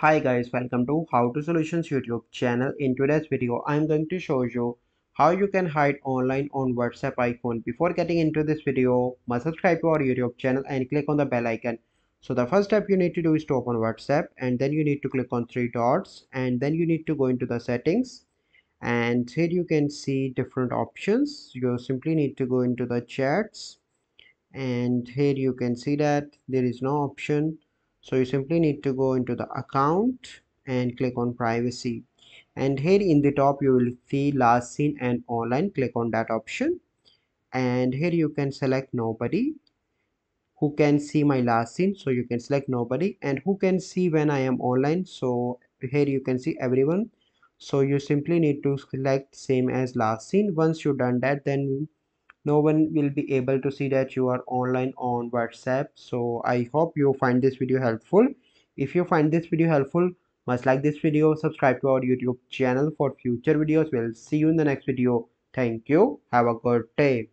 Hi guys, welcome to How to Solutions YouTube channel. In today's video, I'm going to show you how you can hide online on WhatsApp iPhone. Before getting into this video, must subscribe to our YouTube channel and click on the bell icon. So the first step you need to do is to open WhatsApp, and then you need to click on three dots, and then you need to go into the settings, and here you can see different options. You simply need to go into the chats, and here you can see that there is no option, so you simply need to go into the account and click on privacy, and here in the top you will see last seen and online. Click on that option, and here you can select nobody who can see my last seen, so you can select nobody, and who can see when I am online, so here you can see everyone, so you simply need to select same as last seen. Once you done that, then no one will be able to see that you are online on WhatsApp. So I hope you find this video helpful. If you find this video helpful, must like this video, subscribe to our YouTube channel for future videos. We'll see you in the next video. Thank you. Have a good day.